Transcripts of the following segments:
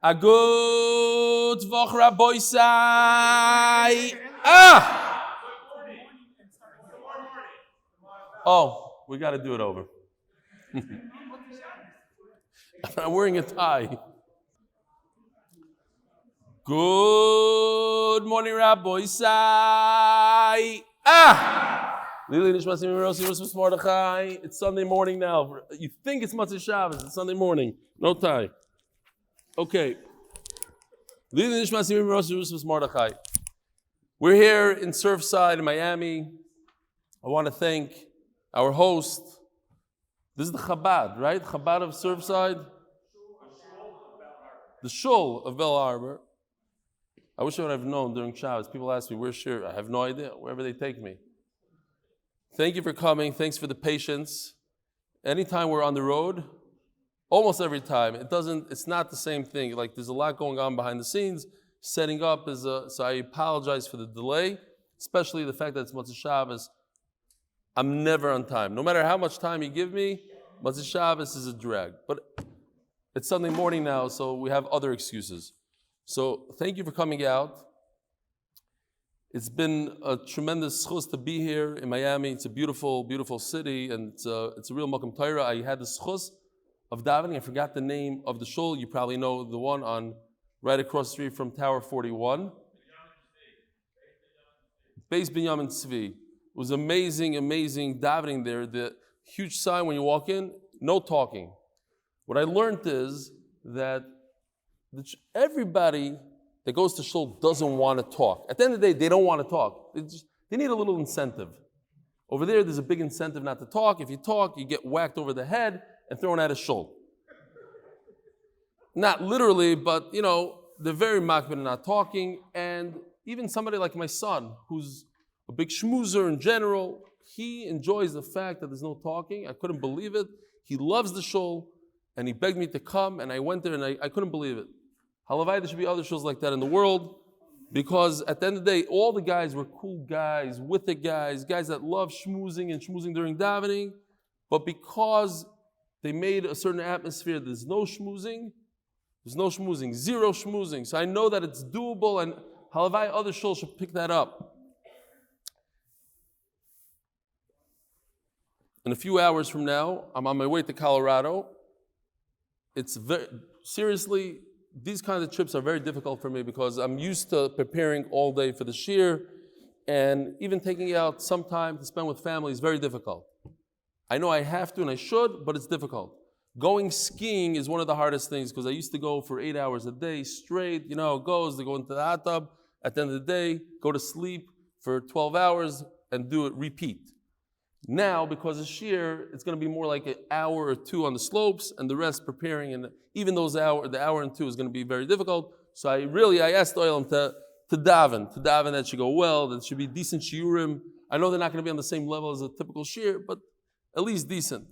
A good Vuch Rabboisai. Oh, we got to do it over. I'm wearing a tie. Good morning, Rabboisai. It's Sunday morning now. You think it's Matzah Shabbos. It's Sunday morning. No tie. Okay. We're here in Surfside in Miami. I want to thank our host. This is the Chabad, right? Chabad of Surfside. The Shul of Bell Harbor. I wish I would have known during Shabbos. People ask me, where's Shir? I have no idea. Wherever they take me. Thank you for coming. Thanks for the patience. Anytime we're on the road, almost every time, it's not the same thing. Like there's a lot going on behind the scenes. Setting up so I apologize for the delay, especially the fact that it's Matzah Shabbos. I'm never on time. No matter how much time you give me, Matzah Shabbos is a drag. But it's Sunday morning now, so we have other excuses. So thank you for coming out. It's been a tremendous schus to be here in Miami. It's a beautiful, beautiful city, and it's a real Makom Torah. I had the schus of davening. I forgot the name of the shul. You probably know the one on right across the street from Tower 41. Beis Binyamin Tzvi. It was amazing, amazing davening there. The huge sign when you walk in, no talking. What I learned is that everybody that goes to shul doesn't want to talk. At the end of the day, they don't want to talk. They need a little incentive. Over there's a big incentive not to talk. If you talk, you get whacked over the head and thrown out of shul. Not literally, but they're very makbid in not talking. And even somebody like my son, who's a big schmoozer in general, he enjoys the fact that there's no talking. I couldn't believe it. He loves the shul, and he begged me to come, and I went there, and I couldn't believe it. Halavai, there should be other shows like that in the world, because at the end of the day, all the guys were cool guys, with the guys that love schmoozing and schmoozing during davening, but because they made a certain atmosphere, there's no schmoozing, zero schmoozing. So I know that it's doable, and Halavai, other shows should pick that up. In a few hours from now, I'm on my way to Colorado. It's seriously, these kinds of trips are very difficult for me because I'm used to preparing all day for the shir, and even taking out some time to spend with family is very difficult. I know I have to and I should, but it's difficult. Going skiing is one of the hardest things because I used to go for 8 hours a day straight. You know how it goes. They go into the hot tub at the end of the day, go to sleep for 12 hours and do it, repeat. Now, because of shir, it's going to be more like an hour or two on the slopes and the rest preparing. And even the hour and two is going to be very difficult. So I asked Oilam to daven that should go well, that should be decent shiurim. I know they're not going to be on the same level as a typical shir, but at least decent.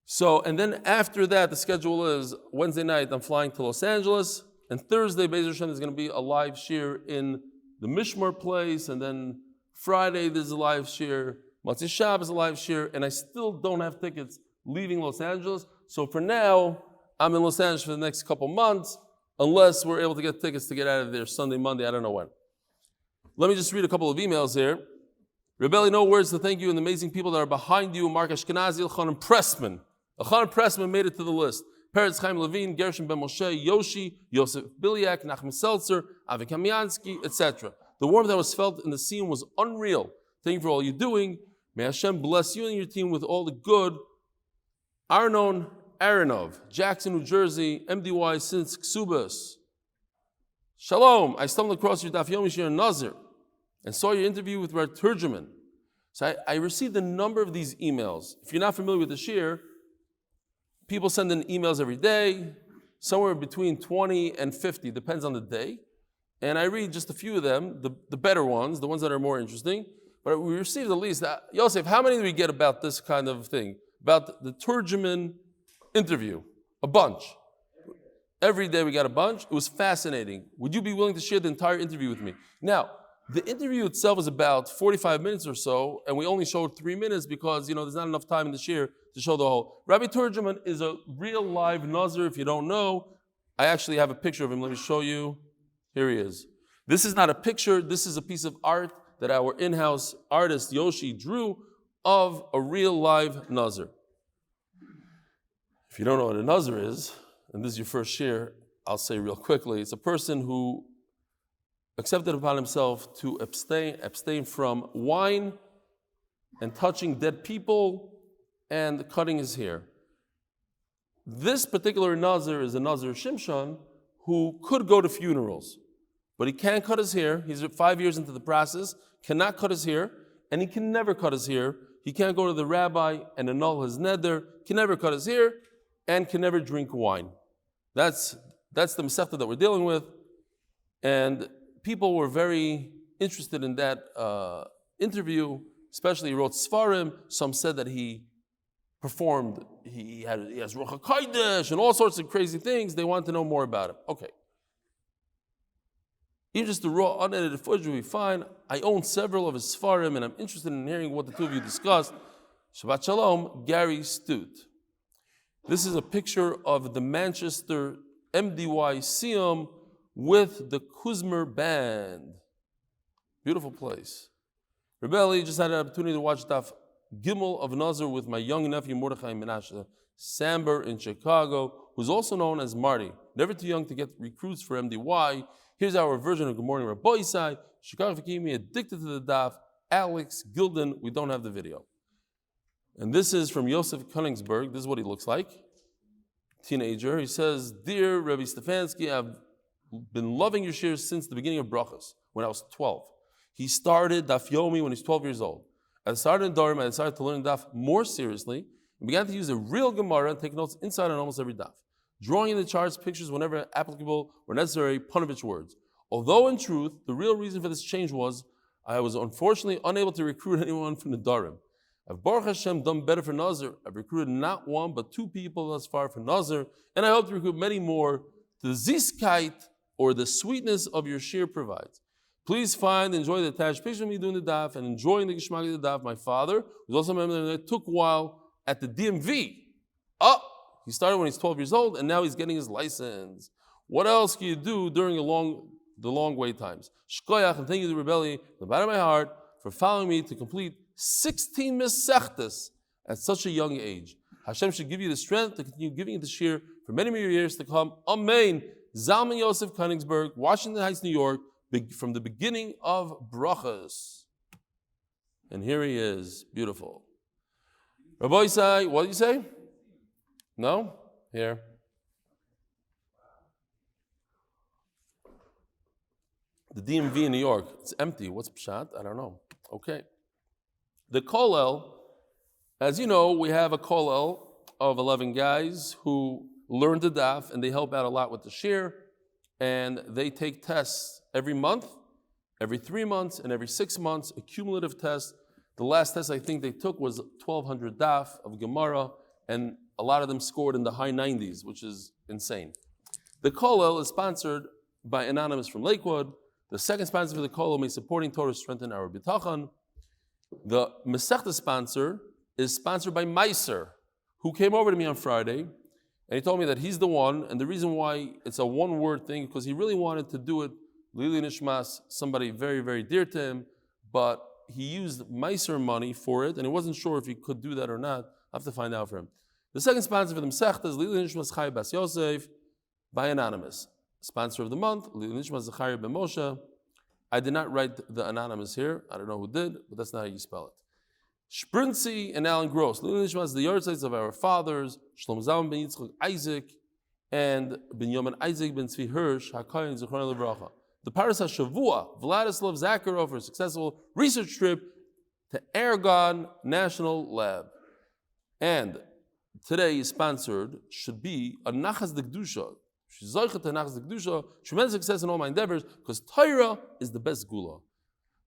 So, and then after that, the schedule is Wednesday night, I'm flying to Los Angeles. And Thursday, Be'ez Hashem, is going to be a live shir in the Mishmar place. And then Friday, there's a live shir. Matzah Shabbos is a live shir, and I still don't have tickets leaving Los Angeles. So for now, I'm in Los Angeles for the next couple months, unless we're able to get tickets to get out of there Sunday, Monday, I don't know when. Let me just read a couple of emails here. Rebelli, no words to thank you and the amazing people that are behind you. Mark Ashkenazi, Elchanan Pressman. Elchanan Pressman made it to the list. Peretz Chaim Levine, Gershon Ben Moshe, Yoshi, Yosef Billyack, Nachman Seltzer, Avi Kamiansky, etc. The warmth that was felt in the scene was unreal. Thank you for all you're doing. May Hashem bless you and your team with all the good. Arnon Aronov, Jackson, New Jersey, MDY since Ksubas. Shalom, I stumbled across your Daf Yomi shir in Nazir and saw your interview with our Turjuman. So I received a number of these emails. If you're not familiar with the shir, people send in emails every day, somewhere between 20 and 50, depends on the day. And I read just a few of them, the better ones, the ones that are more interesting. But we received at least, Yosef, how many do we get about this kind of thing? About the Turjuman interview? A bunch. Every day we got a bunch. It was fascinating. Would you be willing to share the entire interview with me? Now, the interview itself is about 45 minutes or so, and we only showed 3 minutes because, there's not enough time in the shir to show the whole. Rabbi Turjuman is a real live Nazir, if you don't know. I actually have a picture of him. Let me show you. Here he is. This is not a picture. This is a piece of art that our in-house artist Yoshi drew of a real live Nazir. If you don't know what a Nazir is, and this is your first share, I'll say real quickly, it's a person who accepted upon himself to abstain from wine and touching dead people and cutting his hair. This particular Nazir is a Nazir Shimshon who could go to funerals, but he can't cut his hair. He's 5 years into the process, cannot cut his hair, and he can never cut his hair. He can't go to the rabbi and annul his neder, can never cut his hair, and can never drink wine. That's the Masechta that we're dealing with. And people were very interested in that interview, especially he wrote Sfarim. Some said that he performed, he has Ruach HaKodesh and all sorts of crazy things. They want to know more about him. Okay. Even just the raw, unedited footage will be fine. I own several of his Sfarim, and I'm interested in hearing what the two of you discussed. Shabbat Shalom, Gary Stute. This is a picture of the Manchester MDY Siyum with the Kuzmer Band. Beautiful place. Rebelli just had an opportunity to watch Daf Gimel of Nazir with my young nephew Mordechai Menashe Samber in Chicago, who's also known as Marty. Never too young to get recruits for MDY. Here's our version of Good Morning Rabbi Isai. Chicago Fakimi, addicted to the Daf. Alex Gilden, we don't have the video. And this is from Yosef Koenigsberg. This is what he looks like. Teenager. He says, Dear Rabbi Stefansky, I've been loving your shirs since the beginning of Brachas, when I was 12. He started Daf Yomi when he was 12 years old. At the start of Dorim, I decided to learn Daf more seriously and began to use a real Gemara and take notes inside on almost every Daf, drawing in the charts pictures whenever applicable or necessary, Panovich words. Although in truth, the real reason for this change was I was unfortunately unable to recruit anyone from the Dorim. I've Baruch Hashem done better for Nazir. I've recruited not one but two people thus far for Nazir, and I hope to recruit many more. The Ziskite, or the sweetness of your shir provides. Please find and enjoy the attached picture of me doing the daf and enjoying the Geshmak of the daf. My father, who's also a member, it took a while at the DMV. He started when he's 12 years old, and now he's getting his license. What else can you do during the long wait times? Shkoyach, and thank you to Rebelli, from the bottom of my heart, for following me to complete 16 Mesechtas at such a young age. Hashem should give you the strength to continue giving it the shir for many more years to come. Amen. Zalman Yosef Koenigsberg, Washington Heights, New York, from the beginning of Brachas. And here he is. Beautiful. Rabbi Isai, what did you say? No? Here. The DMV in New York, it's empty. What's pshat? I don't know. Okay. The kollel, as you know, we have a kollel of 11 guys who learn the daf, and they help out a lot with the shir, and they take tests every month, every 3 months, and every 6 months, a cumulative test. The last test I think they took was 1,200 daf of Gemara, and a lot of them scored in the high 90s, which is insane. The kollel is sponsored by Anonymous from Lakewood. The second sponsor for the kollel may supporting Torah strengthen our bitachon. The Masechta sponsor is sponsored by Meiser, who came over to me on Friday, and he told me that he's the one, and the reason why it's a one-word thing, because he really wanted to do it, Lili Nishmas, somebody very, very dear to him, but he used Meiser money for it, and he wasn't sure if he could do that or not. I have to find out for him. The second sponsor for the Masechta is Lili Nishmas Chai Bas Yosef, by Anonymous. Sponsor of the month, Lili Nishmas Zachariah Ben Moshe. I did not write the Anonymous here. I don't know who did, but that's not how you spell it. Sprinzi and Alan Gross. Lili Nishmas, the yardsticks of our fathers, Shlomo Zalman ben Yitzchak Isaac, and Ben Yoman Isaac ben Tzvi Hirsch, HaKayin Zichron Levracha. The Paris HaShavua, Vladislav Zakharov, for a successful research trip to Aragon National Lab. And today is sponsored, should be a Nachas de Kedusha. Tremendous success in all my endeavors, because Torah is the best gula.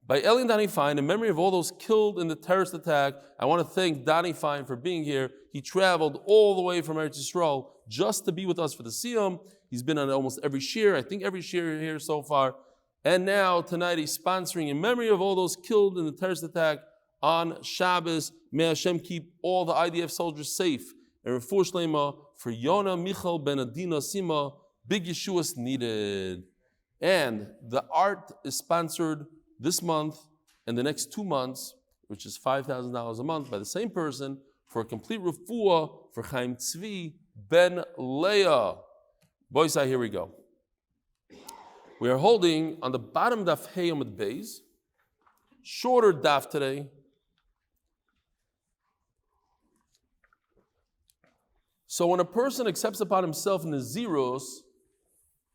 By Eli and Danny Fine, in memory of all those killed in the terrorist attack, I want to thank Danny Fine for being here. He traveled all the way from Eretz Yisrael just to be with us for the Siyum. He's been on almost every shir, I think every shir here so far. And now, tonight, he's sponsoring in memory of all those killed in the terrorist attack on Shabbos. May Hashem keep all the IDF soldiers safe. And Refuah Shlema for Yona Michal Ben Adina Sima, Big Yeshua's needed. And the art is sponsored this month and the next 2 months, which is $5,000 a month by the same person for a complete refuah for Chaim Tzvi ben Leah. Boys, here we go. We are holding on the bottom Daf Amud Beis, shorter daf today. So when a person accepts upon himself Naziros,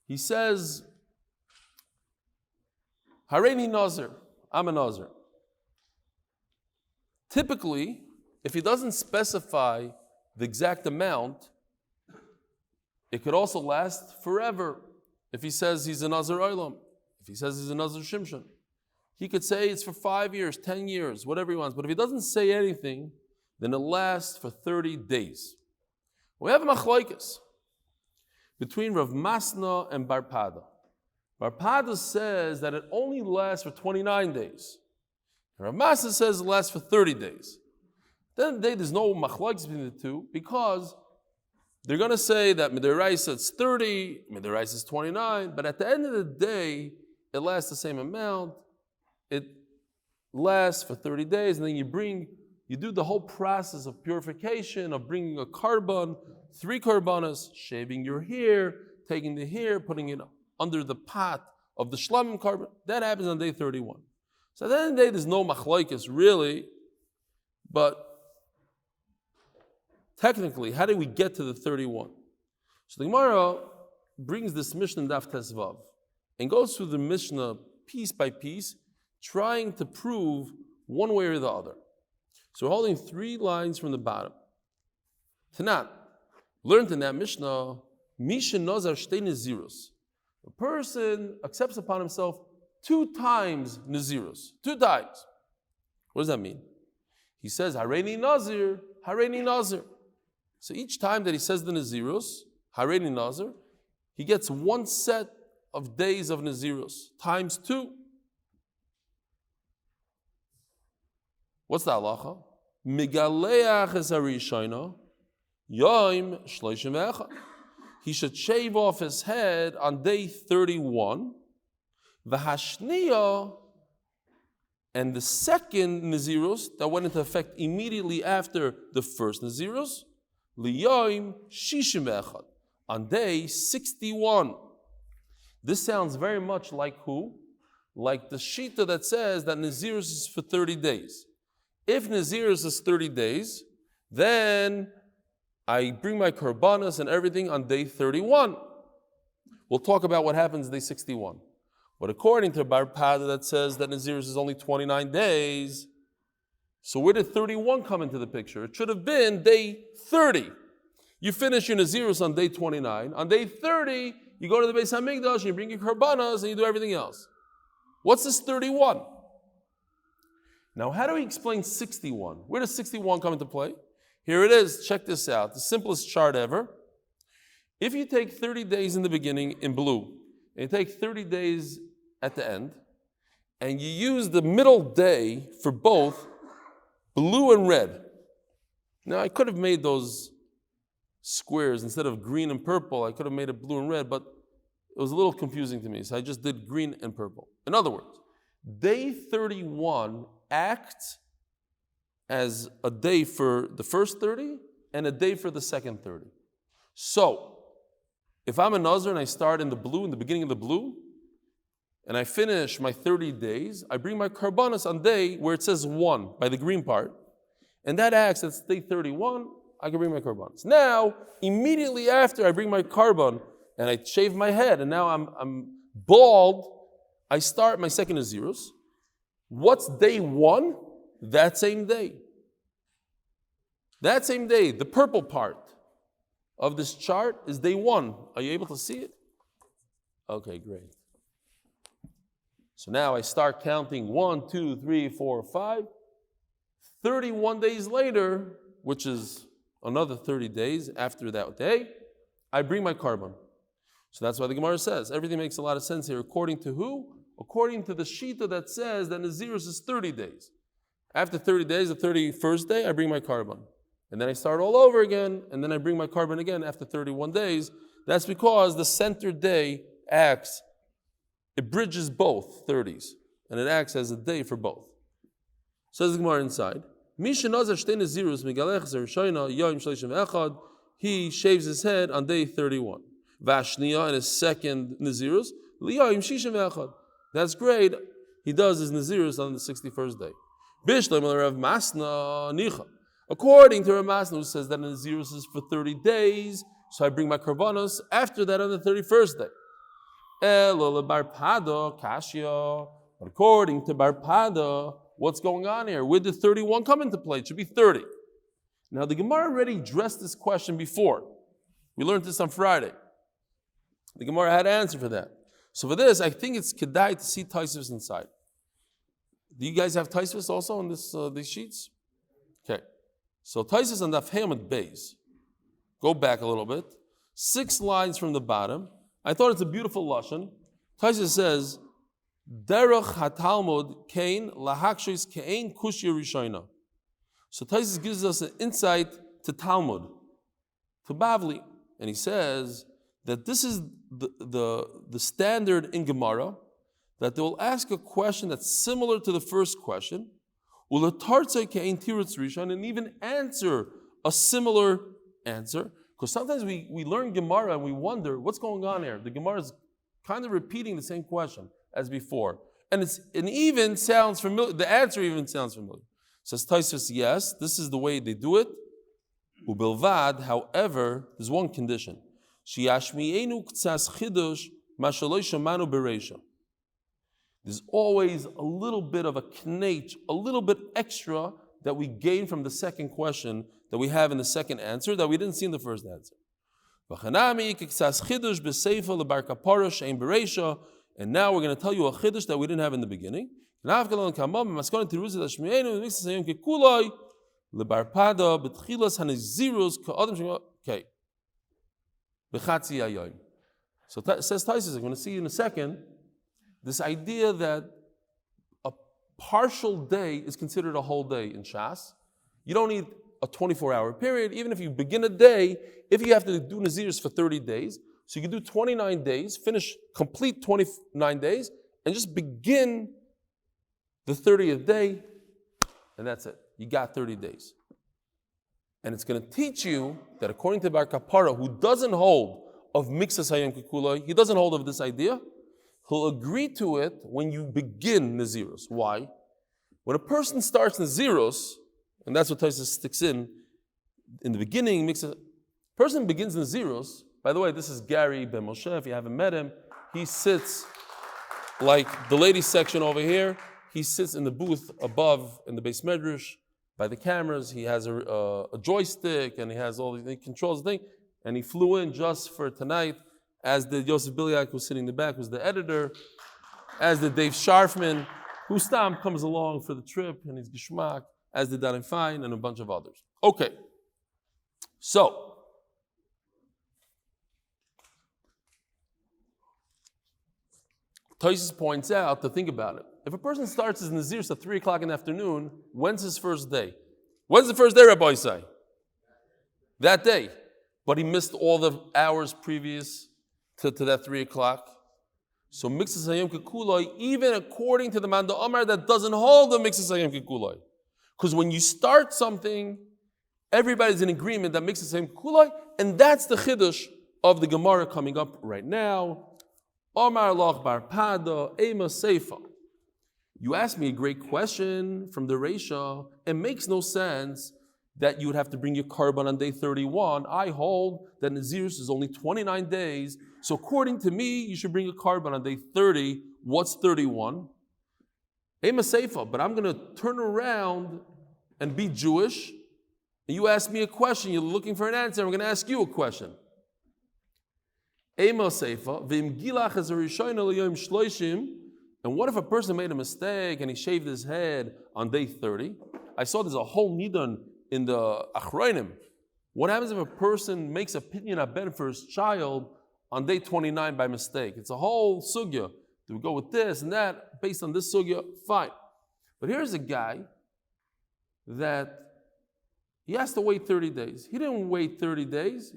he says, Hareini Nazir, I'm a Nazir. Typically, if he doesn't specify the exact amount, it could also last forever. If he says he's a Nazir Olam, if he says he's a Nazir Shimshon, he could say it's for 5 years, 10 years, whatever he wants. But if he doesn't say anything, then it lasts for 30 days. We have a machlokes between Rav Masna and Bar Pada. Bar Pada says that it only lasts for 29 days. Rav Masna says it lasts for 30 days. Then there's no machlokes between the two because they're going to say that Midiraisa it's 30, Midiraisa is 29, but at the end of the day, it lasts the same amount. It lasts for 30 days, and then you do the whole process of purification, of bringing a carbon, 3 carbonas, shaving your hair, taking the hair, putting it under the pot of the shlamim carbon. That happens on day 31. So at the end of the day, there's no machlokes really, but technically, how do we get to the 31? So the Gemara brings this Mishnah in Daf Tesvav and goes through the Mishnah piece by piece, trying to prove one way or the other. So we're holding 3 lines from the bottom. Tanat, learned in that Mishnah, Misha Nazar Shtei Nazirus. A person accepts upon himself 2 times Nazirus. 2 times. What does that mean? He says, Hareini Nazir, Hareini Nazir. So each time that he says the Nazirus, Hareini Nazir, he gets 1 set of days of Nazirus, times 2. What's the halacha? Migaleach es harishayna, yoim shloshim ve'echad. He should shave off his head on day 31. V'hashniya, and the second Nazirus that went into effect immediately after the first Nazirus, liyoim shishim ve'echad, on day 61. This sounds very much like who? Like the shita that says that Nazirus is for 30 days. If Nazirus is 30 days, then I bring my karbanas and everything on day 31. We'll talk about what happens day 61. But according to Bar Pada that says that Nazirus is only 29 days, so where did 31 come into the picture? It should have been day 30. You finish your Nazirus on day 29. On day 30, you go to the Beis HaMikdash and you bring your karbanas and you do everything else. What's this 31? Now, how do we explain 61? Where does 61 come into play? Here it is. Check this out. The simplest chart ever. If you take 30 days in the beginning in blue, and you take 30 days at the end, and you use the middle day for both blue and red. Now, I could have made those squares instead of green and purple. I could have made it blue and red, but it was a little confusing to me, so I just did green and purple. In other words, day 31 acts as a day for the first 30 and a day for the second 30. So, if I'm a Nazir and I start in the blue, in the beginning of the blue, and I finish my 30 days, I bring my karbanas on day where it says 1 by the green part, and that acts as day 31, I can bring my karbanas. Now, immediately after I bring my karban and I shave my head, and now I'm bald, I start my second Nazirus. What's day 1? That same day. That same day, the purple part of this chart is day 1. Are you able to see it? Okay, great. So now I start counting 1, 2, 3, 4, 5. 31 days later, which is another 30 days after that day, I bring my karban. So that's why the Gemara says, everything makes a lot of sense here. According to who? According to the shita that says that Nazirus is 30 days. After 30 days, the 31st day, I bring my karban. And then I start all over again, and then I bring my karban again after 31 days. That's because the center day acts, it bridges both 30s, and it acts as a day for both. Says the Gemara inside, he shaves his head on day 31. Vashniya and his second Nazirus, that's great. He does his Nazirus on the 61st day. According to Rav Masna, who says that Nazirus is for 30 days, so I bring my karbanos after that on the 31st day. But according to Barpada, what's going on here? Where did 31 come into play? It should be 30. Now the Gemara already addressed this question before. We learned this on Friday. The Gemara had an answer for that. So for this, I think it's kedai to see Taisvus inside. Do you guys have Taisvus also on these sheets? Okay. So Taisvus on Daf Amud Beis. Go back a little bit. 6 lines from the bottom. I thought it's a beautiful lashon. Taisvus says, Derech haTalmud kain lahakshis kain kushya rishayna. So Taisvus gives us an insight to Talmud, to Bavli, and he says that this is the standard in Gemara, that they will ask a question that's similar to the first question, and even answer a similar answer. Because sometimes we learn Gemara and we wonder what's going on here. The Gemara is kind of repeating the same question as before. And it even sounds familiar, the answer even sounds familiar. Says Taisvus, yes, this is the way they do it. Ubilvad, however, there's one condition. There's always a little bit of a knate, a little bit extra that we gain from the second question that we have in the second answer that we didn't see in the first answer. And now we're going to tell you a chiddush that we didn't have in the beginning. Okay. So says Taisvus, I'm going to see in a second, this idea that a partial day is considered a whole day in Shas. You don't need a 24-hour period. Even if you begin a day, if you have to do Nazirs for 30 days, so you can do 29 days, complete 29 days, and just begin the 30th day, and that's it. You got 30 days. And it's going to teach you that according to Bar Kapara, who doesn't hold of Mixas Hayom Kikuloi, he doesn't hold of this idea, he'll agree to it when you begin Nazirus. Why? When a person starts Nazirus, and that's what Taisvus sticks in the beginning, person begins Nazirus. By the way, this is Gary Ben Moshe, if you haven't met him. He sits like the ladies section over here. He sits in the booth above in the Beis Medrash by the cameras. He has a joystick and he has he controls the thing. And he flew in just for tonight, as did Yosef Billyack, who's sitting in the back, who's the editor, as did Dave Sharfman, who comes along for the trip and he's Gishmak, as did Danny Fine and a bunch of others. Okay, so Taisvus points out to think about it. If a person starts his Nazir at 3 o'clock in the afternoon, when's his first day? When's the first day, Rabbi Isai? That day. But he missed all the hours previous to that 3 o'clock. So Mixas Hayom Kikuloi, even according to the Manda Omar, that doesn't hold the Mixas Hayom Kikuloi. Because when you start something, everybody's in agreement that Mixas Hayom Kikuloi, and that's the Chiddush of the Gemara coming up right now. Omar Loch Bar Pada, Ema Seifa. You asked me a great question from the Reisha. It makes no sense that you would have to bring your karban on day 31. I hold that Nazirus is only 29 days. So according to me, you should bring a karban on day 30. What's 31? Ema Seifa, but I'm going to turn around and be Jewish. And you ask me a question, you're looking for an answer, I'm going to ask you a question. Ema Seifa, v'im gilach ez harishayna l'yom shloishim. And what if a person made a mistake and he shaved his head on day 30? I saw there's a whole nidan in the Achronim. What happens if a person makes a pinyan aben for his child on day 29 by mistake? It's a whole sugya. Do we go with this and that based on this sugya? Fine. But here's a guy that he has to wait 30 days. He didn't wait 30 days.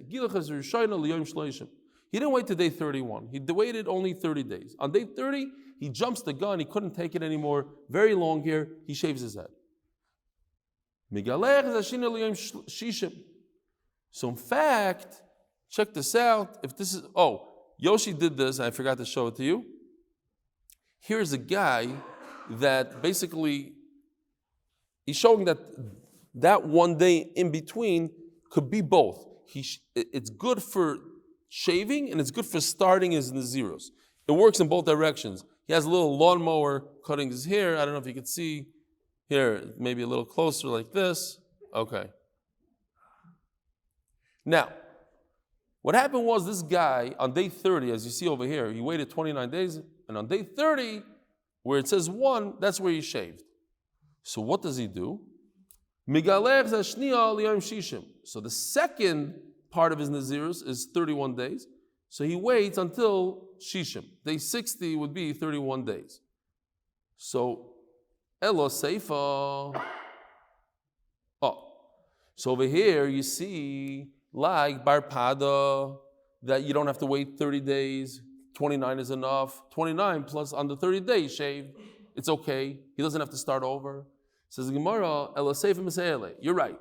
He didn't wait to day 31. He waited only 30 days. On day 30, he jumps the gun. He couldn't take it anymore. Very long hair. He shaves his head. So in fact, check this out. If this is, Yoshi did this. I forgot to show it to you. Here's a guy that basically, he's showing that one day in between could be both. It's good for shaving and it's good for starting his Naziros. It works in both directions. He has a little lawnmower cutting his hair. I don't know if you can see here, maybe a little closer like this. Okay. Now, what happened was this guy on day 30, as you see over here, he waited 29 days, and on day 30, where it says 1, that's where he shaved. So what does he do? So the second part of his Nazirus is 31 days. So he waits until Shishim. Day 60 would be 31 days. So, Elo Seifa. So over here you see, like Bar Pada, that you don't have to wait 30 days. 29 is enough. 29 plus on the 30 days shaved. It's okay. He doesn't have to start over. Says Gemara, Elo Seifa Meseele. You're right.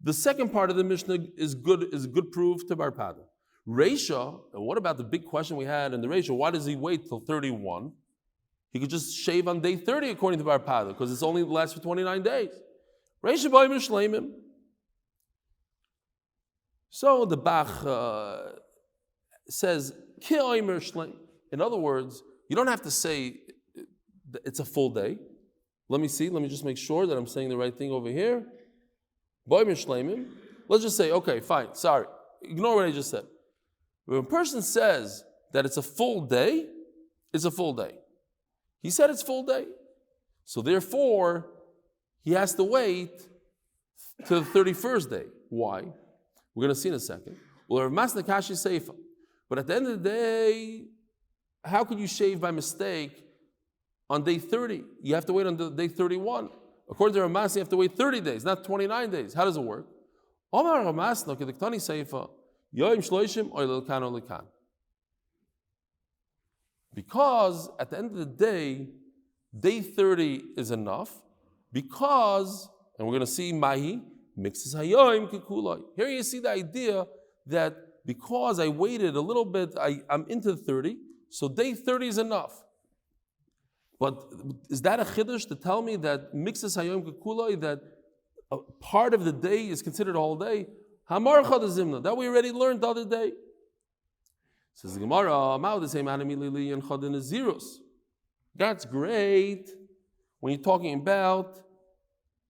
The second part of the Mishnah is good proof to Bar Pada. Reisha, and what about the big question we had in the Reisha? Why does he wait till 31? He could just shave on day 30 according to Bar Pada, because it's only lasts for 29 days. Reisha b'omer shleimim. So the Bach says, ki omer shleim. In other words, you don't have to say it's a full day. Let me just make sure that I'm saying the right thing over here. B'omer shleimim. Let's just say, okay, fine, sorry. Ignore what I just said. When a person says that it's a full day, it's a full day. He said it's full day. So therefore, he has to wait to the 31st day. Why? We're going to see in a second. Well, but at the end of the day, how could you shave by mistake on day 30? You have to wait until day 31. According to Ramas, you have to wait 30 days, not 29 days. How does it work? Because at the end of the day 30 is enough, because, and we're going to see Mahi, mixes hayoim kikulai. Here you see the idea that because I waited a little bit, I'm into 30, so day 30 is enough. But is that a chiddush to tell me that mixes hayoim kikulai, that a part of the day is considered a whole day? Hamar chadazimna, that we already learned the other day. Says the Gemara, that's great when you're talking about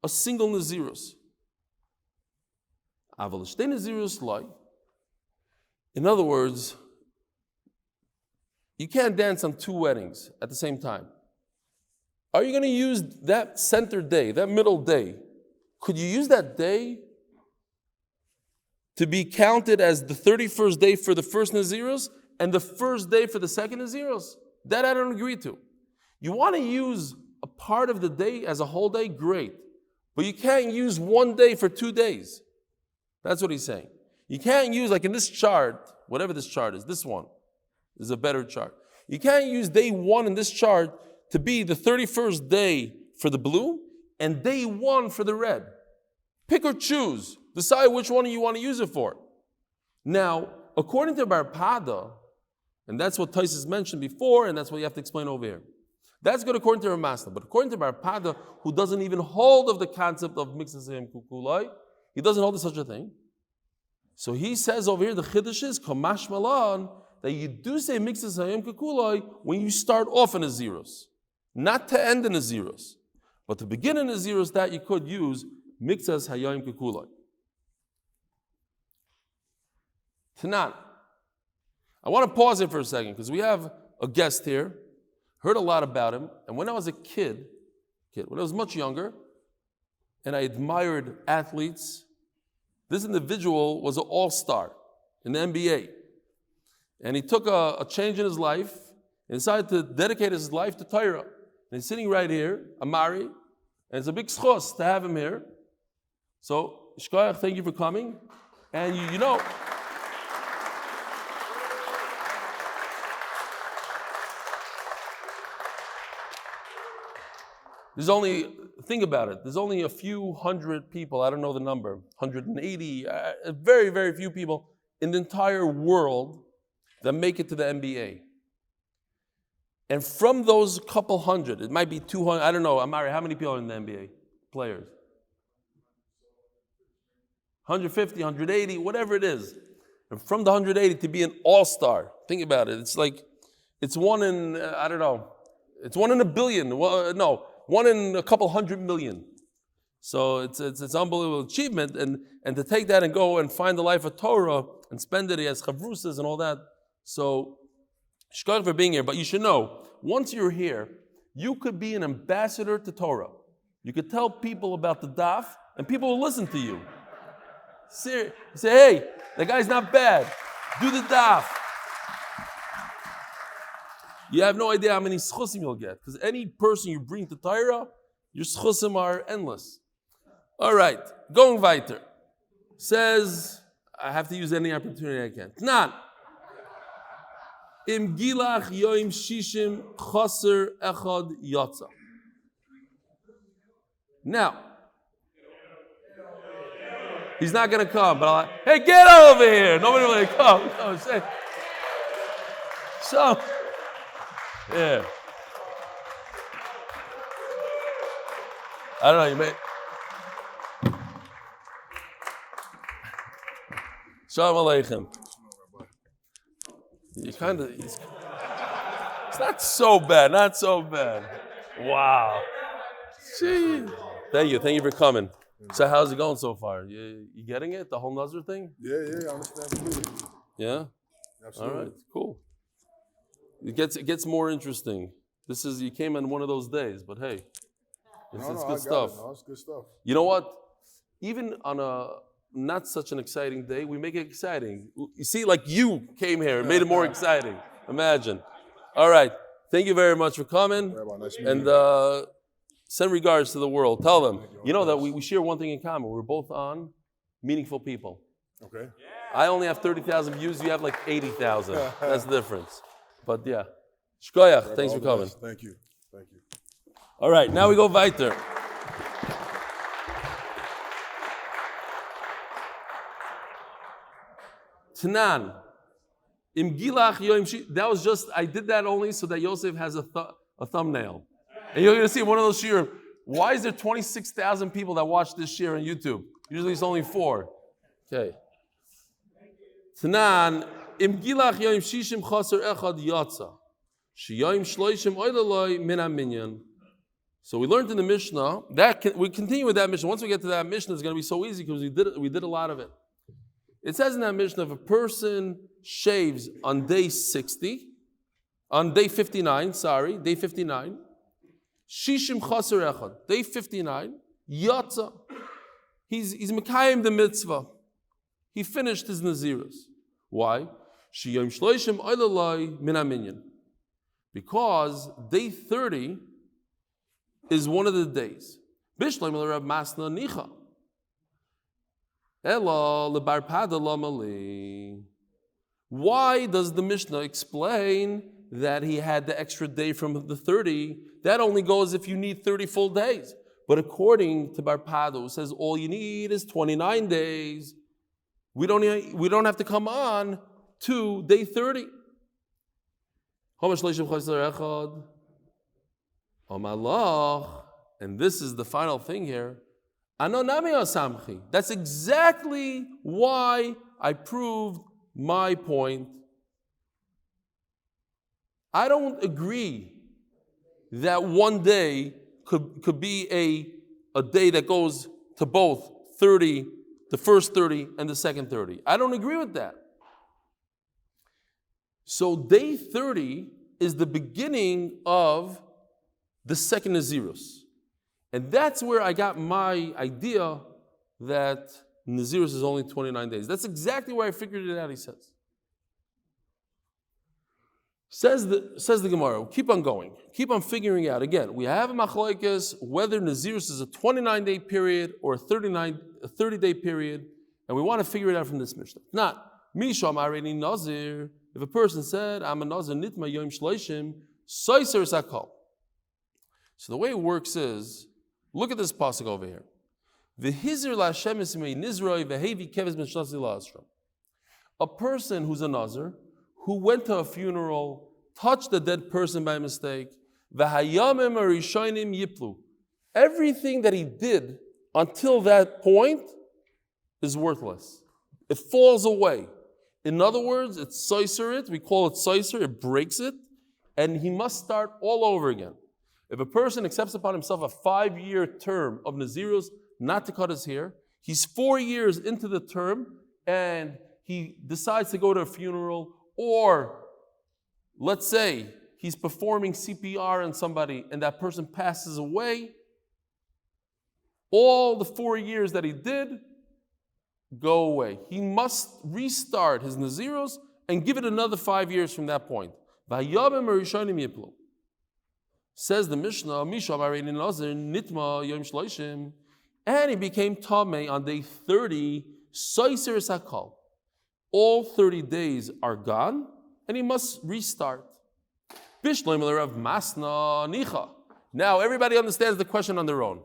a single Nazirus. In other words, you can't dance on 2 weddings at the same time. Are you going to use that center day, that middle day? Could you use that day to be counted as the 31st day for the first Nazirus and the first day for the second Nazirus? That I don't agree to. You want to use a part of the day as a whole day, great. But you can't use one day for 2 days. That's what he's saying. You can't use, like in this chart, whatever this chart is, this one is a better chart. You can't use day 1 in this chart to be the 31st day for the blue and day 1 for the red. Pick or choose. Decide which one you want to use it for. Now, according to Bar Pada, and that's what Taisus mentioned before, and that's what you have to explain over here. That's good according to Ramasna. But according to Bar Pada, who doesn't even hold of the concept of mixasem kukulai, he doesn't hold of such a thing. So he says over here, the chiddush is kamash malan, that you do say mixasem kukulai when you start off in a zeros, not to end in a zeros, but to begin in a zeros that you could use mixas hayayim kukulai. Tanan. I want to pause here for a second because we have a guest here. Heard a lot about him. And when I was a kid, when I was much younger, and I admired athletes, this individual was an all-star in the NBA. And he took a change in his life and decided to dedicate his life to Torah. And he's sitting right here, Amari, and it's a big schos to have him here. So, Shkoyach, thank you for coming. And you know, think about it, there's only a few hundred people, I don't know the number, 180, very, very few people in the entire world that make it to the NBA. And from those couple hundred, it might be 200, I don't know, Amari, how many people are in the NBA? Players? 150, 180, whatever it is. And from the 180 to be an all-star, think about it. It's like, it's one in, I don't know, it's one in a billion. Well, one in a couple 100 million. So it's unbelievable achievement. And to take that and go and find the life of Torah and spend it as chavrusas and all that. So, shkach for being here. But you should know, once you're here, you could be an ambassador to Torah. You could tell people about the daf, and people will listen to you. Say, hey, that guy's not bad. Do the daf. You have no idea how many schusim you'll get. Because any person you bring to Torah, your schusim are endless. All right, going weiter. Says, I have to use any opportunity I can. Tnan. Im gilach yoim shishim chaser echad yatsa. Now, he's not going to come, but hey, get over here. Nobody will come. No, say. So, yeah. I don't know, you may. Shalom Aleichem. You kind of, it's not so bad, not so bad. Wow. Gee. Thank you for coming. So how's it going so far? You getting it, the whole Nazir thing? Yeah, I understand completely. Yeah? Absolutely. All right, cool. It gets more interesting. You came on one of those days, but hey, it's good stuff. It's good stuff. You know what? Even on a not such an exciting day, we make it exciting. You see, like you came here and made it more exciting. Imagine. All right. Thank you very much for coming. Nice and send regards to the world. Tell them. You know that we share one thing in common. We're both on Meaningful People. Okay. I only have 30,000 views. You have like 80,000. That's the difference. But yeah. Shkoyach. Thanks for coming. Thank you. All right. Now we go weiter. Tanan. Im gilach yoim shi. That was just, I did that only so that Yosef has a thumbnail. And you're going to see one of those shiur. Why is there 26,000 people that watch this shiur on YouTube? Usually it's only 4. Okay. Tanan. Im gilach yoim shishim chaser echad yatsa. Shiyayim shloishim oilaloi min minyan. So we learned in the Mishnah, we continue with that Mishnah. Once we get to that Mishnah, it's going to be so easy because we did a lot of it. It says in that Mishnah, if a person shaves on day 59, day 59, Shishim chaser echad, day 59, Yatza, he's Mekayim the mitzvah. He finished his Nazirus. Why? Shiyom shloishim oilalai min minyan. Because day 30 is one of the days. Bishleim l'Rav Masna nicha. Ela lebarpada lamali. Why does the Mishnah explain that he had the extra day from the 30? That only goes if you need 30 full days. But according to Barpado, it says all you need is 29 days. We don't have to come on to day 30. And this is the final thing here. That's exactly why I proved my point. I don't agree that one day could be a day that goes to both 30, the first 30 and the second 30. I don't agree with that. So day 30 is the beginning of the second Nazirus. And that's where I got my idea that Nazirus is only 29 days. That's exactly where I figured it out, he says. Says the Gemara, keep on going. Keep on figuring out. Again, we have a machlokes whether Nazirus is a 29-day period or a 30-day period, and we want to figure it out from this Mishnah. Not, Misham Arini Nazir, if a person said, I'm a Nazir nitma yom shloishim, soiser sakal. So the way it works is, look at this pasuk over here. A person who's a Nazir, who went to a funeral, touched a dead person by mistake, everything that he did until that point is worthless. It falls away. In other words, it's soiser, we call it soiser, it breaks it, and he must start all over again. If a person accepts upon himself a 5-year term of Nazirus not to cut his hair, he's 4 years into the term, and he decides to go to a funeral, or let's say he's performing CPR on somebody and that person passes away, all the 4 years that he did go away. He must restart his Naziros and give it another 5 years from that point. Says the Mishnah, and he became Tameh on day 30, all 30 days are gone, and he must restart. Now everybody understands the question on their own.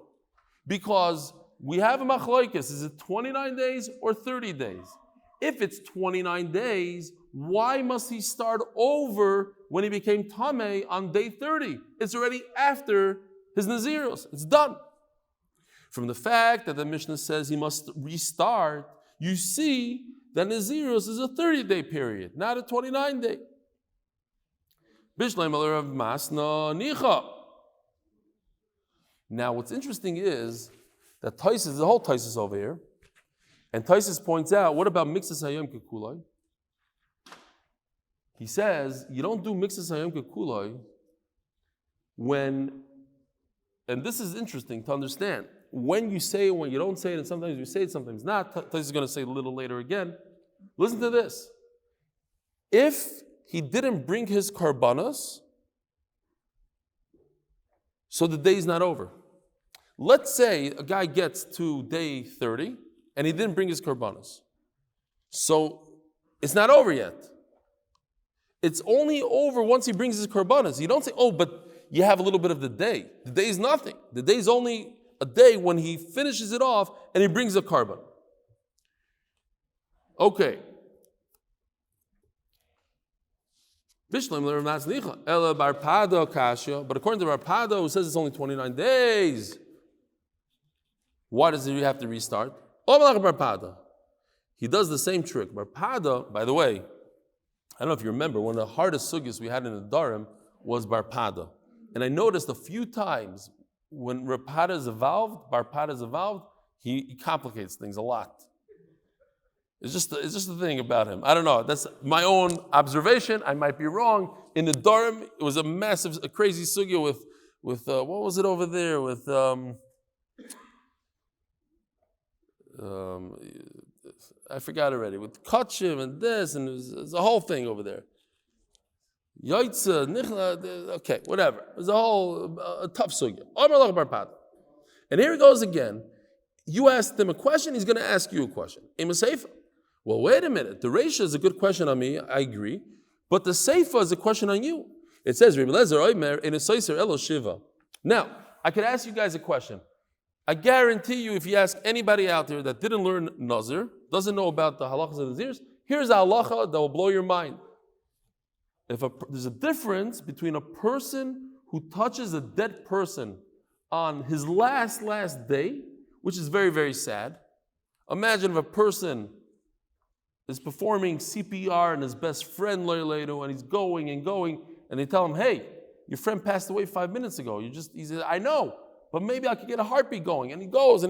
Because we have a machlokes, is it 29 days or 30 days? If it's 29 days, why must he start over when he became Tameh on day 30? It's already after his Naziros. It's done. From the fact that the Mishnah says he must restart, you see that Naziros is a 30-day period, not a 29-day. Now, what's interesting is that Taisus, the whole Taisus over here, and Taisus points out, what about Mixas Hayom Kekulai? He says, you don't do Mixas Hayom Kekulai when, and this is interesting to understand, when you say it, when you don't say it, and sometimes you say it, sometimes not. Taisus is going to say it a little later again. Listen to this. If he didn't bring his karbanos, so the day's not over. Let's say a guy gets to day 30 and he didn't bring his karbanos. So it's not over yet. It's only over once he brings his karbanos. You don't say, oh, but you have a little bit of the day. The day is nothing. The day is only a day when he finishes it off and he brings a karban. Okay. But according to Barpada, who says it's only 29 days, why does he have to restart? He does the same trick. Barpada, by the way, I don't know if you remember, one of the hardest sugyas we had in the Darim was Barpada. And I noticed a few times when Barpada is evolved, he complicates things a lot. It's just the thing about him. I don't know. That's my own observation. I might be wrong. In the Darim, it was a crazy sugya with what was it over there? With I forgot already. With Kachim and this, and there's a whole thing over there. Yaitza, Nichla, okay, whatever. It was a tough sugya. And here he goes again. You asked him a question, he's going to ask you a question. Well, wait a minute. The Reisha is a good question on me, I agree. But the Seifa is a question on you. It says, now, I could ask you guys a question. I guarantee you, if you ask anybody out there that didn't learn Nazir, doesn't know about the halachas of Nazirs, here's a halacha that will blow your mind. There's a difference between a person who touches a dead person on his last day, which is very, very sad. Imagine if a person is performing CPR and his best friend Leiledo, and he's going, and they tell him, hey, your friend passed away 5 minutes ago. He says, I know, but maybe I could get a heartbeat going. And he goes.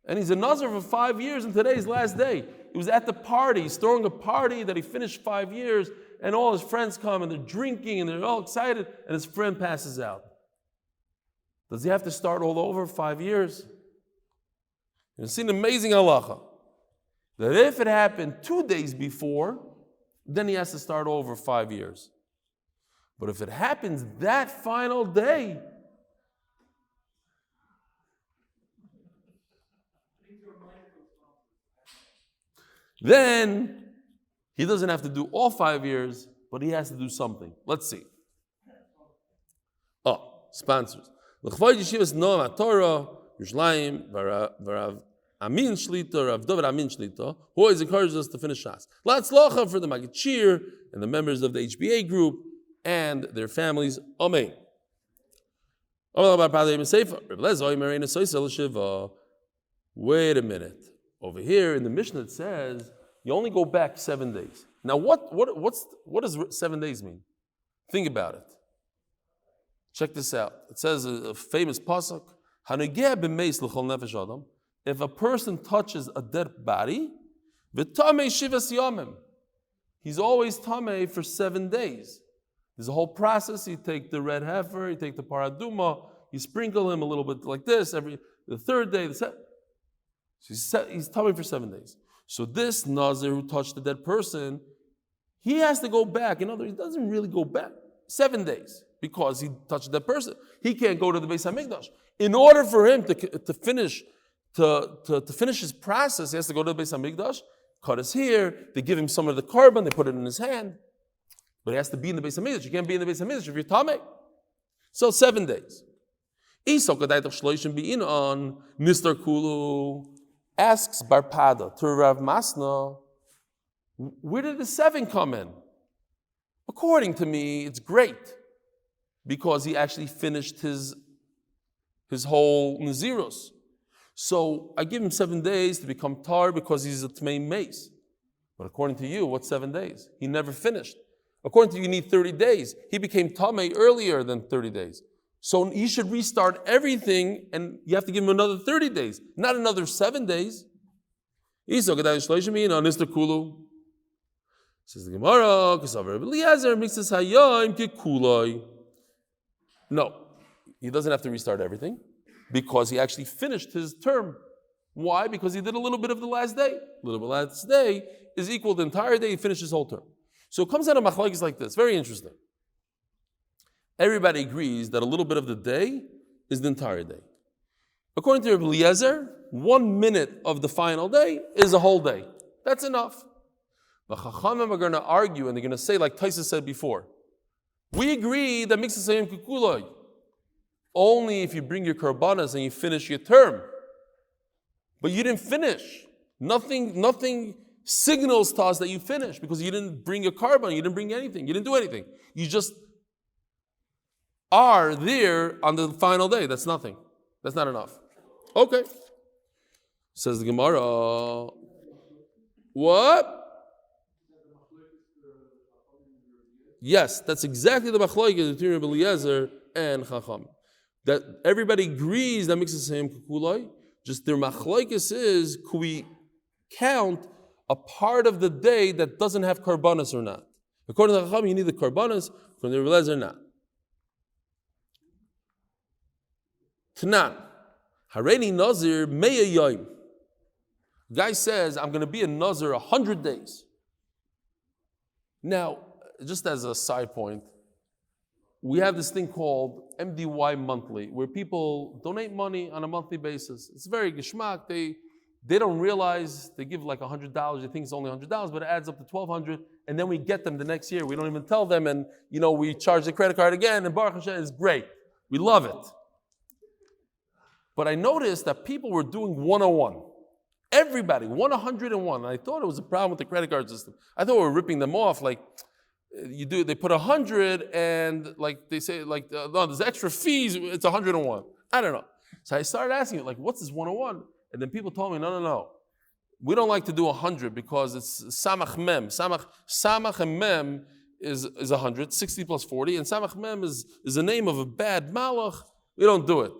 And he's a Nazir for 5 years, and today's last day. He was at the party, he's throwing a party that he finished 5 years, and all his friends come, and they're drinking, and they're all excited, and his friend passes out. Does he have to start all over 5 years? You see an amazing halacha. That if it happened 2 days before, then he has to start over 5 years. But if it happens that final day, then he doesn't have to do all 5 years, but he has to do something. Let's see. sponsors. L'chvoid Yeshivas Noam HaTorah, Yerushalayim, V'Rav Amin Shlita, Rav David Amin Shlita, who always encourages us to finish Shas. Latzlocha for the Magid Shir and the members of the HBA group and their families. Amen. Wait a minute. Over here in the Mishnah it says you only go back 7 days. Now what does 7 days mean? Think about it. Check this out. It says a famous pasuk, Hanegeh b'meis l'chol nefesh adam. If a person touches a dead body, v'tamei shivas yamim, he's always tamei for 7 days. There's a whole process. You take the red heifer, you take the paraduma, you sprinkle him a little bit like this the third day. So he's tamei for 7 days. So this Nazir who touched the dead person, he has to go back. In other words, he doesn't really go back 7 days because he touched that person. He can't go to the Beis HaMikdash. In order for him to finish his process, he has to go to the Beis HaMikdash, cut his hair, they give him some of the carbon, they put it in his hand. But he has to be in the Beis HaMikdash. You can't be in the Beis HaMikdash if you're Tameh. So 7 days. Mr. Kulu asks Barpada to Rav Masna, where did the 7 come in? According to me, it's great because he actually finished his whole Nazirus. So I give him 7 days to become tar because he's a Tmei Mace. But according to you, what's 7 days? He never finished. According to you, you need 30 days. He became Tamei earlier than 30 days. So he should restart everything and you have to give him another 30 days, not another 7 days. Says the Gemara, no, he doesn't have to restart everything because he actually finished his term. Why? Because he did a little bit of the last day. A little bit of the last day is equal to the entire day, he finished his whole term. So it comes out of machlokes like this, very interesting. Everybody agrees that a little bit of the day is the entire day. According to Rabbi Eliezer, 1 minute of the final day is a whole day. That's enough. The Chachamim are going to argue and they're going to say, like Taisa said before, we agree that Miksa Sayim Kukuloi. Only if you bring your karbanas and you finish your term. But you didn't finish. Nothing signals to us that you finished because you didn't bring your carbon, you didn't bring anything, you didn't do anything. You just are there on the final day. That's nothing. That's not enough. Okay. Says the Gemara. What? Yes, that's exactly the machlokes between Rabbi Eliezer and Chacham. That everybody agrees that makes the same kukulai. Just their machlokes is, could we count a part of the day that doesn't have karbanas or not? According to Chacham, you need the karbanas. From the Rabbi Eliezer, not. Tanan, Hareini Nazir Meya Yom. Guy says, I'm going to be a Nazir 100 days. Now, just as a side point, we have this thing called MDY monthly, where people donate money on a monthly basis. It's very geschmack. They don't realize, they give like $100, they think it's only $100, but it adds up to $1,200, and then we get them the next year. We don't even tell them, and we charge the credit card again, and Baruch Hashem is great. We love it. But I noticed that people were doing 101. Everybody, 101. And I thought it was a problem with the credit card system. I thought we were ripping them off. Like, they put 100 and like they say, like, no, there's extra fees, it's 101. I don't know. So I started asking, like, what's this 101? And then people told me, no. We don't like to do 100 because it's samach mem. Samach and mem is 100, 60 plus 40, and samach mem is the name of a bad malach. We don't do it.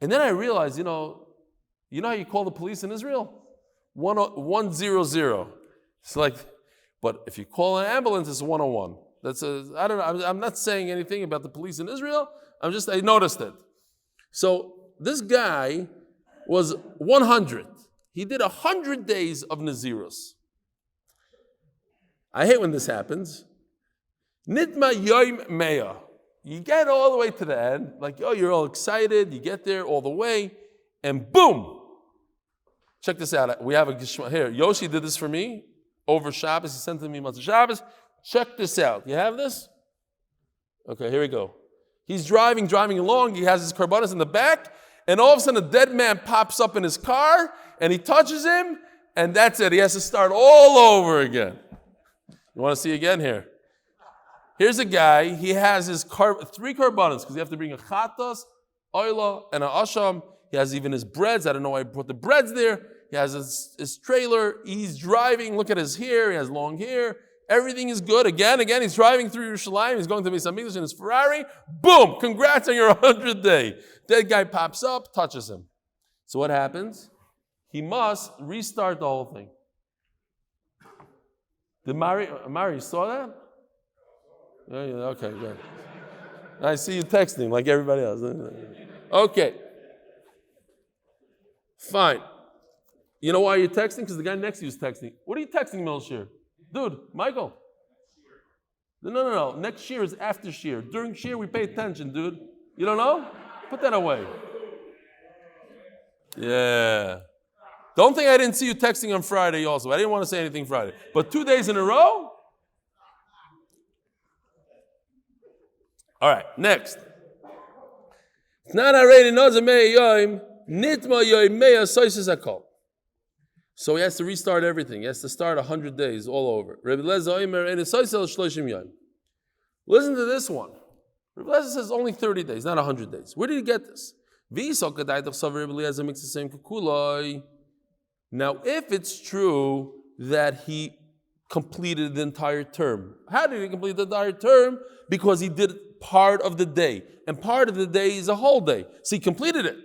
And then I realized, you know how you call the police in Israel? 100. It's like, but if you call an ambulance, it's 101. I don't know. I'm not saying anything about the police in Israel. I noticed it. So this guy was 100. He did 100 days of Nazirus. I hate when this happens. Nitma yoim meya. You get all the way to the end, like, you're all excited, you get there all the way, and boom! Check this out. We have a Gishma here. Yoshi did this for me over Shabbos. He sent it to me Matzah Shabbos. Check this out. You have this? Okay, here we go. He's driving along. He has his karbanos in the back, and all of a sudden a dead man pops up in his car, and he touches him, and that's it. He has to start all over again. You want to see again here? Here's a guy. He has his 3 karbanos because you have to bring a chatas, oila, and an asham. He has even his breads. I don't know why I put the breads there. He has his trailer. He's driving. Look at his hair. He has long hair. Everything is good. Again, he's driving through Yerushalayim. He's going to Beis Hamikdash in his Ferrari. Boom! Congrats on your 100th day. Dead guy pops up, touches him. So what happens? He must restart the whole thing. Did Mari, you saw that? Yeah, okay, good. I see you texting like everybody else. Okay. Fine. You know why you're texting? Because the guy next to you is texting. What are you texting, Milshir? Dude, Michael. No. Next shear is after shear. During shear, we pay attention, dude. You don't know? Put that away. Yeah. Don't think I didn't see you texting on Friday also. I didn't want to say anything Friday. But 2 days in a row? All right, next. It's not already nitma yoim meya soises akol. So he has to restart everything. He has to start 100 days all over. Listen to this one. Rebbe Lezer says only 30 days, not 100 days. Where did he get this? Now, if it's true that he completed the entire term, how did he complete the entire term? Because he did part of the day. And part of the day is a whole day. So he completed it.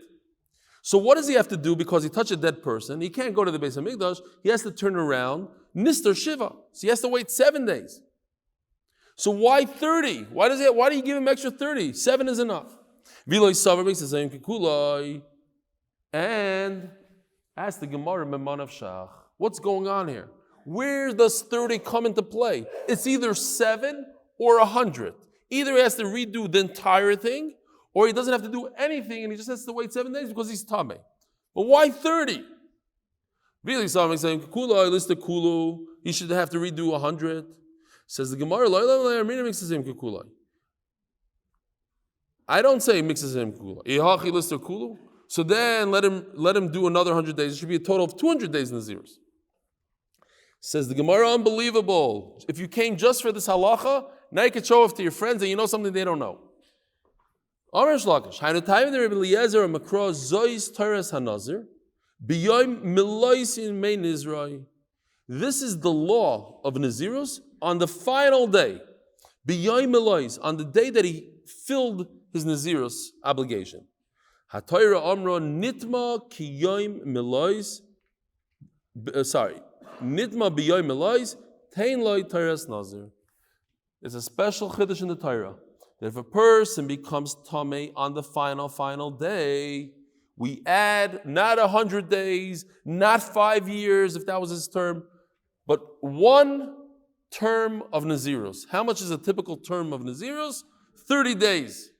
So what does he have to do because he touched a dead person? He can't go to the Beis Hamikdash. He has to turn around. Nistar Shiva. So he has to wait 7 days. So why 30? Why do you give him extra 30? 7 is enough. And ask the Gemara Memanav Shach. What's going on here? Where does 30 come into play? It's either 7 or 100. Either he has to redo the entire thing, or he doesn't have to do anything and he just has to wait 7 days because he's tameh. But why 30? Really, something saying, he should have to redo 100. Says the Gemara, I don't say mixes him kula. So then let him do another 100 days. It should be a total of 200 days Nazirs. Says the Gemara, unbelievable. If you came just for this halacha, now you can show off to your friends and you know something they don't know. Amir Stoudemire, Hainatayim the Rebbe Eliezer and Makra Zois Teres HaNazir B'yoim Miloisin Mein Nizrai. This is the law of Nazirus on the final day. B'yoim Milois, on the day that he filled his Nazirus obligation. HaTorah Amra Nitma Kiyoim Milois. Nitma B'yoim Milois Tein Loi Teres Nazir. It's a special chiddush in the Torah that if a person becomes tamei on the final day, we add not 100 days, not 5 years if that was his term, but 1 term of Nazirus. How much is a typical term of Nazirus? 30 days.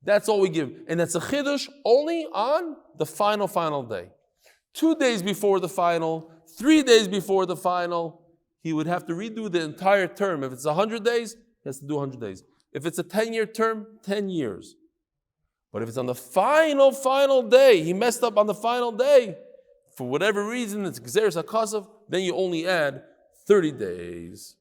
That's all we give. And that's a chiddush only on the final day. 2 days before the final, 3 days before the final, he would have to redo the entire term. If it's 100 days, he has to do 100 days. If it's a 10-year term, 10 years. But if it's on the final day, he messed up on the final day, for whatever reason, it's Gzeres HaKasav, then you only add 30 days.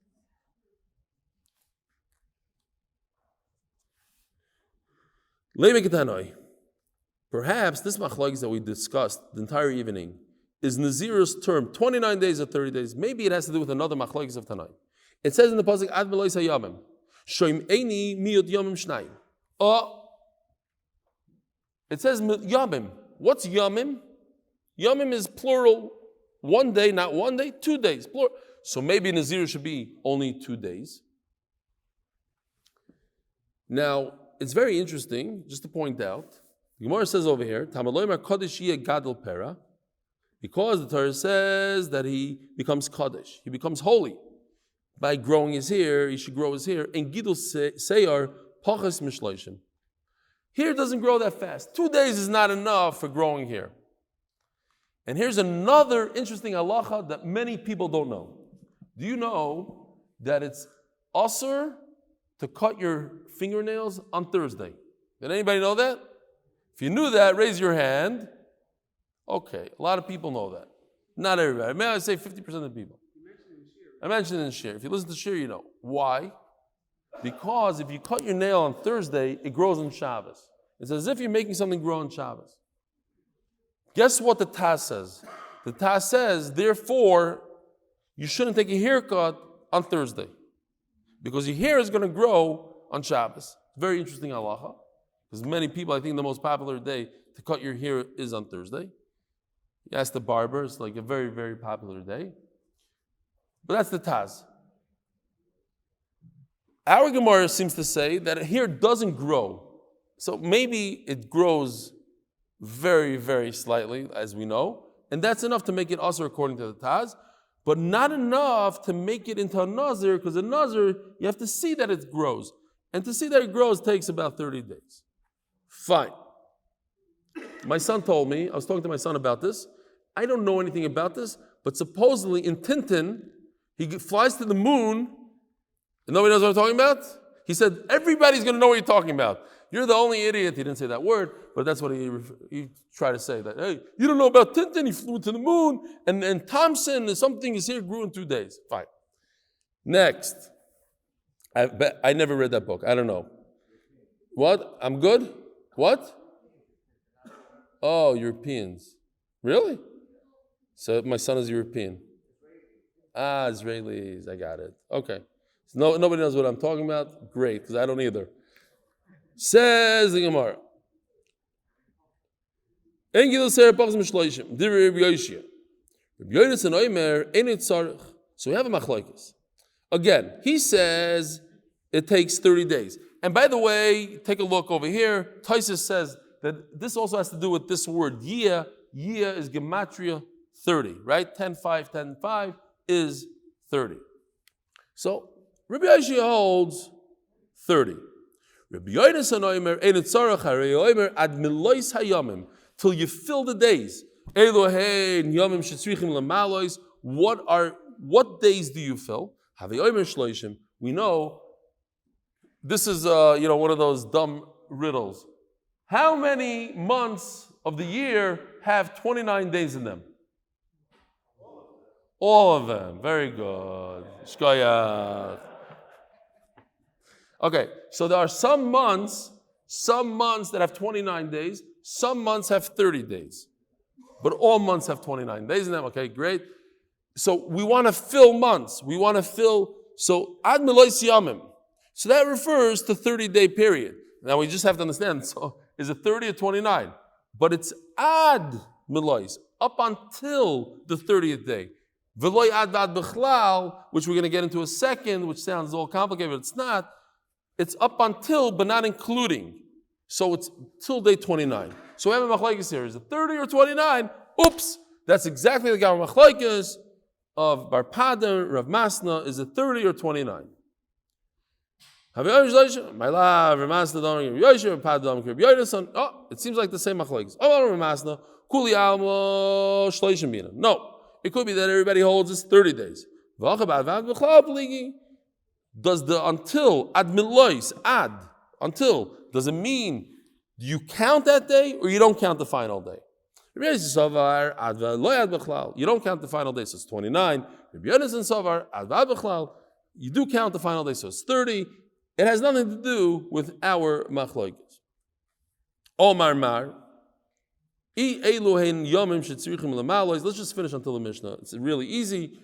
Perhaps this machlokes that we discussed the entire evening is Nazir's term, 29 days or 30 days. Maybe it has to do with another machlokes of Tanai. It says in the pasuk, Ad Melois HaYamim, Shoim Eini Miyot Yamim Shnayim. It says Yamim. What's Yamim? Yamim is plural. 1 day, not 1 day, 2 days. Plural. So maybe Nazir should be only 2 days. Now, it's very interesting, just to point out, the Gemara says over here, Tamaloyma Kodesh Yeh Gadol Pera, because the Torah says that he becomes Kodesh, he becomes holy. By growing his hair, he should grow his hair. And Gidul Seyar Pachas Mishloishim. Hair doesn't grow that fast. 2 days is not enough for growing hair. And here's another interesting halacha that many people don't know. Do you know that it's asur to cut your fingernails on Thursday? Did anybody know that? If you knew that, raise your hand. Okay, a lot of people know that. Not everybody. May I say 50% of the people. I mentioned it in Shir. If you listen to Shir, you know. Why? Because if you cut your nail on Thursday, it grows on Shabbos. It's as if you're making something grow on Shabbos. Guess what the Taz says? The Taz says, therefore, you shouldn't take a haircut on Thursday. Because your hair is going to grow on Shabbos. Very interesting halacha. Because many people, I think the most popular day to cut your hair is on Thursday. You ask the barber, it's like a very, very popular day. But that's the Taz. Our Gemara seems to say that hair doesn't grow. So maybe it grows very, very slightly, as we know. And that's enough to make it also according to the Taz. But not enough to make it into a Nazir, because a Nazir, you have to see that it grows. And to see that it grows takes about 30 days. Fine. My son told me, I was talking to my son about this. I don't know anything about this, but supposedly in Tintin, he flies to the moon, and nobody knows what I'm talking about? He said, everybody's going to know what you're talking about. You're the only idiot. He didn't say that word, but that's what he tried to say. That, hey, you don't know about Tintin, he flew to the moon, and Thompson, something is here, grew in 2 days. Fine. Next. I never read that book. I don't know. What? I'm good? What? Oh, Europeans. Really? So my son is European. Israelis. I got it. Okay. So nobody knows what I'm talking about? Great, because I don't either. Says the Gemara. So we have a machlokes. Again, he says it takes 30 days. And by the way, take a look over here. Taisus says that this also has to do with this word, yiyah. Yiyah is gematria 30, right? 10-5, 10-5 is 30. So Rabbi Yoshi holds 30. Rabbi Yonasan oimer ein tzarach harei oimer ad milois hayamim, till you fill the days. Elohein yamim shetzrichim lamalois. What days do you fill? Havei oimer shloishim. We know this is one of those dumb riddles. How many months of the year have 29 days in them? All of them. Very good. Shkoyach. Okay, so there are some months that have 29 days, some months have 30 days. But all months have 29 days in them. Okay, great. So we want to fill months. So ad milois yamim. So that refers to 30-day period. Now we just have to understand, so is it 30 or 29? But it's ad milois, up until the 30th day. V'loy ad vad b'chlal, which we're going to get into a second, which sounds all complicated, but it's not. It's up until, but not including. So it's till day 29. So we have a machlokes here. Is it 30 or 29? Oops! That's exactly the Gamar machlokes of Bar Pader, Rav Masna. Is it 30 or 29? Oh, it seems like the same machlokes. No, it could be that everybody holds this 30 days. Does the until, ad milois, until, does it mean you count that day or you don't count the final day? You don't count the final day, so it's 29. You do count the final day, so it's 30. It has nothing to do with our machlokes. Omar Mar. Let's just finish until the Mishnah. It's really easy.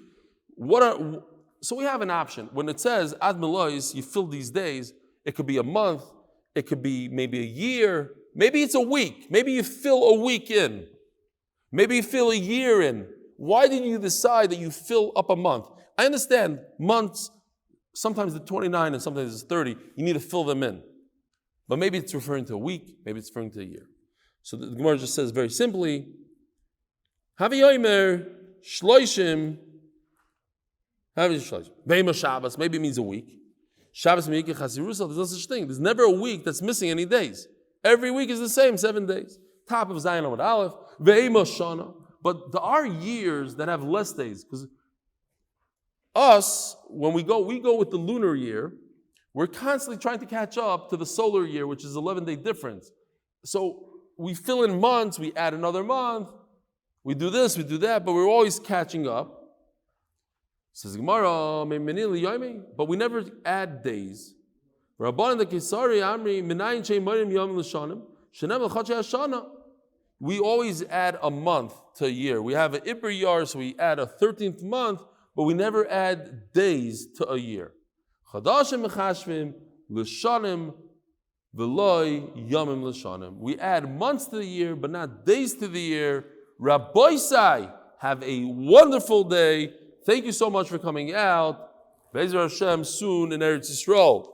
So we have an option. When it says ad milois, you fill these days, it could be a month, it could be maybe a year, maybe it's a week, maybe you fill a week in, maybe you fill a year in. Why did you decide that you fill up a month? I understand months, sometimes the 29 and sometimes it's 30, you need to fill them in. But maybe it's referring to a week, maybe it's referring to a year. So the Gemara just says very simply, Havi Yomer Shloishim. Shabbos, maybe it means a week. Shabbos there's no such thing. There's never a week that's missing any days. Every week is the same, 7 days. Top of Zayin Amud Aleph, Shana. But there are years that have less days. Because us, when we go with the lunar year, we're constantly trying to catch up to the solar year, which is 11-day difference. So we fill in months, we add another month, we do this, we do that, but we're always catching up. Says Gemara, but we never add days. We always add a month to a year. We have an Iber Yar, so we add a 13th month, but we never add days to a year. We add months to the year, but not days to the year. Rabbi Sai, have a wonderful day. Thank you so much for coming out. Be'ezer Hashem soon in Eretz Yisrael.